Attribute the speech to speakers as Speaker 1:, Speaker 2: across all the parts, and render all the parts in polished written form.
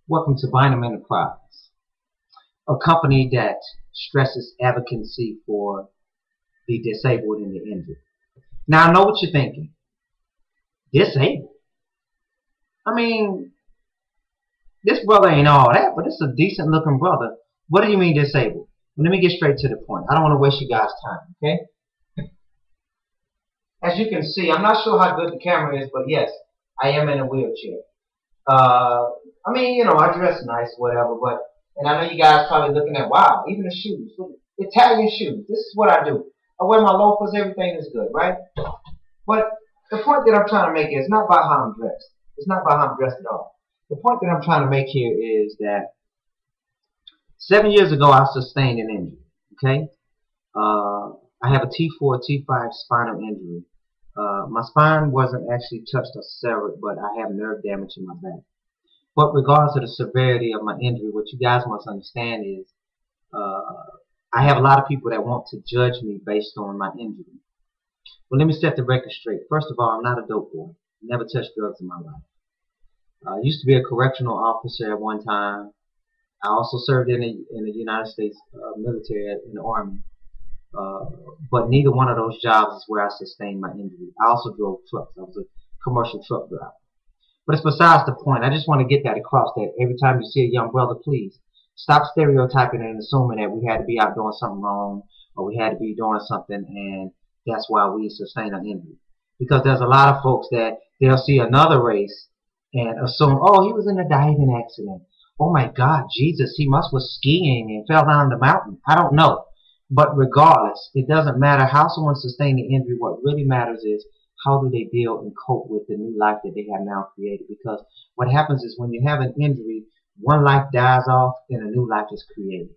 Speaker 1: Welcome to bynum Enterprise, a company that stresses advocacy for the disabled and the injured. Now, I know what you're thinking. Disabled? I mean, this brother ain't all that, but it's a decent looking brother. What do you mean disabled? Well, let me get straight to the point. I don't want to waste you guys' time, okay? As you can see, I'm not sure how good the camera is, but yes, I am in a wheelchair. I mean, I dress nice, whatever, but, and I know you guys probably looking at, wow, even the shoes, Italian shoes. This is what I do. I wear my loafers, everything is good, right? But the point that I'm trying to make is not about how I'm dressed. It's not about how I'm dressed at all. The point that I'm trying to make here is that 7 years ago, I sustained an injury, okay? I have a T4, T5 spinal injury. My spine wasn't actually touched or severed, but I have nerve damage in my back. But regardless of the severity of my injury, what you guys must understand is I have a lot of people that want to judge me based on my injury. Well, let me set the record straight. First of all, I'm not a dope boy. Never touched drugs in my life. I used to be a correctional officer at one time. I also served in the United States military, in the Army. But neither one of those jobs is where I sustained my injury. I also drove trucks. I was a commercial truck driver. But it's besides the point. I just want to get that across, that every time you see a young brother, please stop stereotyping and assuming that we had to be out doing something wrong or we had to be doing something and that's why we sustain an injury. Because there's a lot of folks that they'll see another race and assume, oh, he was in a diving accident. Oh my God, Jesus, he must was skiing and fell down the mountain. I don't know. But regardless, it doesn't matter how someone sustained the injury. What really matters is how do they deal and cope with the new life that they have now created. Because what happens is when you have an injury, one life dies off and a new life is created.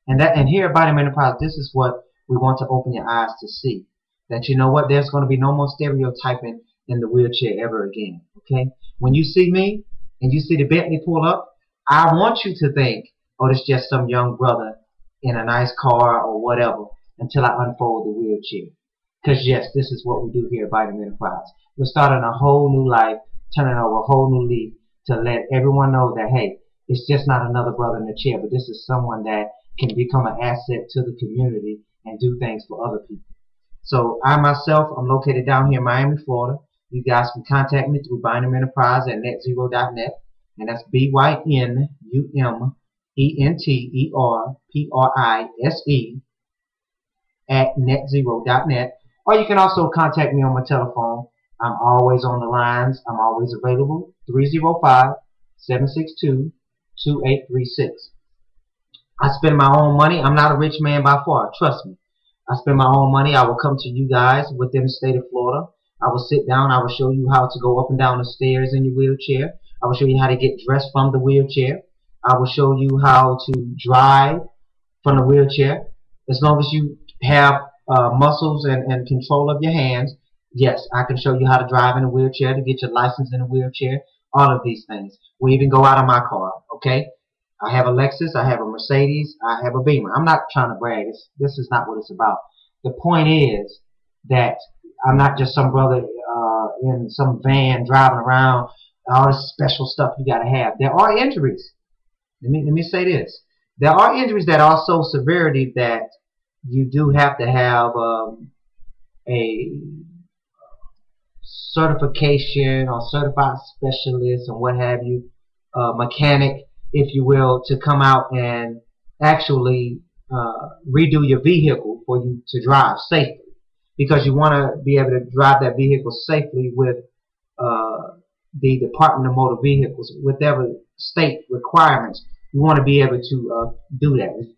Speaker 1: And here at bynum Enterprise, this is what we want to open your eyes to see. That you know what, there's going to be no more stereotyping in the wheelchair ever again. Okay? When you see me and you see the Bentley pull up, I want you to think, oh, it's just some young brother in a nice car or whatever until I unfold the wheelchair. Because yes, this is what we do here at bynum Enterprise. We're starting a whole new life, turning over a whole new leaf to let everyone know that, hey, it's just not another brother in the chair, but this is someone that can become an asset to the community and do things for other people. So I myself, I'm located down here in Miami, Florida. You guys can contact me through bynum Enterprise at netzero.net, and that's BYNUMENTERPRISE at netzero.net. Or you can also contact me on my telephone. I'm always on the lines. I'm always available. 305-762-2836. I spend my own money. I'm not a rich man by far. Trust me. I spend my own money. I will come to you guys within the state of Florida. I will sit down. I will show you how to go up and down the stairs in your wheelchair. I will show you how to get dressed from the wheelchair. I will show you how to drive from the wheelchair. As long as you have muscles and control of your hands, yes, I can show you how to drive in a wheelchair, to get your license in a wheelchair, all of these things. We even go out of my car, okay? I have a Lexus, I have a Mercedes, I have a Beamer. I'm not trying to brag. This is not what it's about. The point is that I'm not just some brother in some van driving around, all this special stuff you got to have. There are injuries. Let me say this. There are injuries that are so severity that you do have to have a certification or certified specialist and what have you, mechanic, if you will, to come out and actually redo your vehicle for you to drive safely. Because you want to be able to drive that vehicle safely with the Department of Motor Vehicles, whatever state requirements. You want to be able to do that. It's,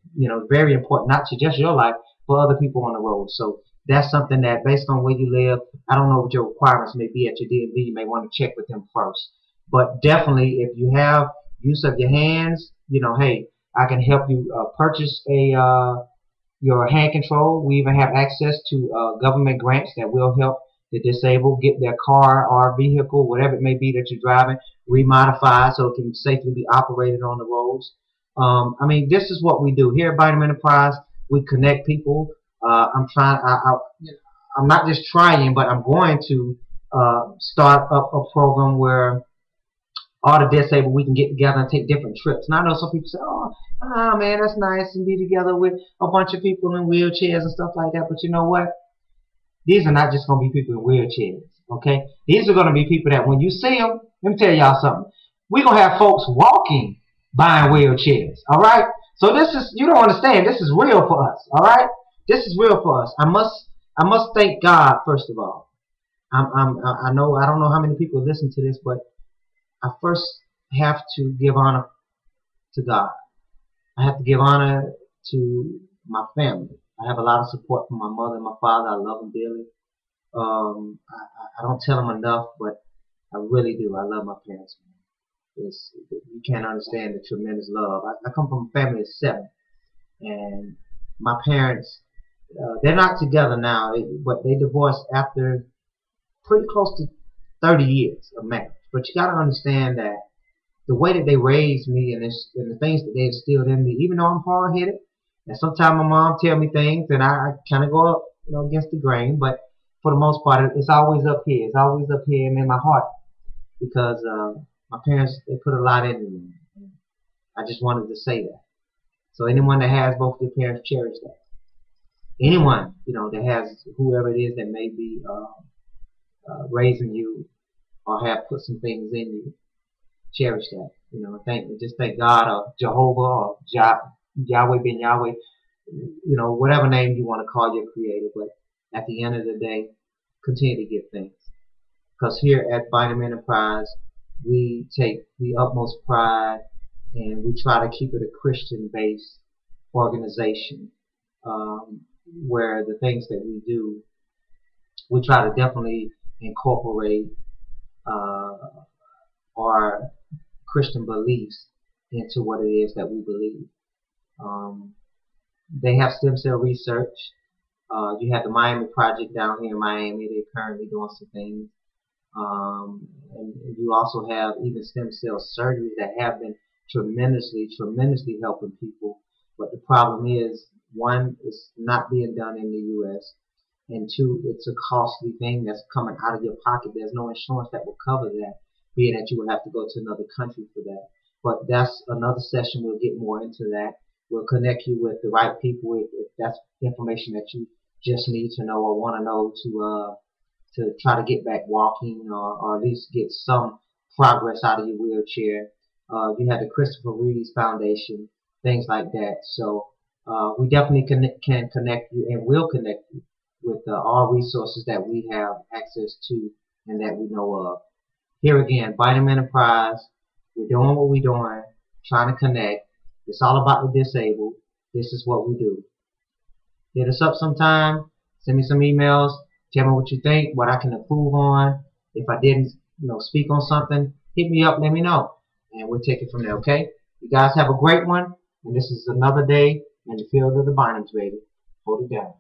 Speaker 1: very important, not to just your life, but other people on the road. So that's something that, based on where you live, I don't know what your requirements may be at your DMV. You may want to check with them first. But definitely, if you have use of your hands, hey, I can help you purchase your hand control. We even have access to government grants that will help the disabled get their car or vehicle, whatever it may be that you're driving, remodified so it can safely be operated on the roads. I mean, this is what we do here at bynum Enterprise. We connect people. I'm not just trying, but I'm going to start up a program where all the disabled, we can get together and take different trips. And I know some people say, oh, man, that's nice and be together with a bunch of people in wheelchairs and stuff like that. But you know what? These are not just going to be people in wheelchairs, okay? These are going to be people that when you see them, let me tell y'all something. We're going to have folks walking buying wheelchairs, all right? So this is, you don't understand, this is real for us, all right? This is real for us. I must thank God, first of all. I don't know how many people listen to this, but I first have to give honor to God. I have to give honor to my family. I have a lot of support from my mother and my father. I love them dearly. I don't tell them enough, but I really do. I love my parents. You can't understand the tremendous love. I come from a family of 7, and my parents, they're not together now, but they divorced after pretty close to 30 years of marriage. But you got to understand that the way that they raised me and the things that they instilled in me, even though I'm hard-headed, and sometimes my mom tell me things and I kind of go up, against the grain, but for the most part, it's always up here. It's always up here and in my heart because my parents, they put a lot into me. I just wanted to say that. So anyone that has both their parents, cherish that. Anyone, that has whoever it is that may be raising you or have put some things in you, cherish that. Just thank God or Jehovah or Yahweh ben Yahweh, whatever name you want to call your creator. But at the end of the day, continue to give thanks. Because here at Bynum Enterprise, we take the utmost pride and we try to keep it a Christian-based organization where the things that we do, we try to definitely incorporate our Christian beliefs into what it is that we believe. They have stem cell research. You have the Miami Project down here in Miami. They're currently doing some things. And you also have even stem cell surgery that have been tremendously helping people. But the problem is, 1, it's not being done in the U.S. And 2, it's a costly thing that's coming out of your pocket. There's no insurance that will cover that, being that you would have to go to another country for that. But that's another session. We'll get more into that. We'll connect you with the right people if that's information that you just need to know or want to know to try to get back walking or at least get some progress out of your wheelchair. You have the Christopher Reeves Foundation, things like that. So we definitely can connect you and will connect you with all resources that we have access to and that we know of. Here again, Bynum Enterprise, we're doing what we're doing, trying to connect. It's all about the disabled. This is what we do. Hit us up sometime. Send me some emails. Tell me what you think, what I can improve on. If I didn't, speak on something, hit me up, let me know. And we'll take it from there, okay? You guys have a great one. And this is another day in the field of the Bynums, baby. Hold it down.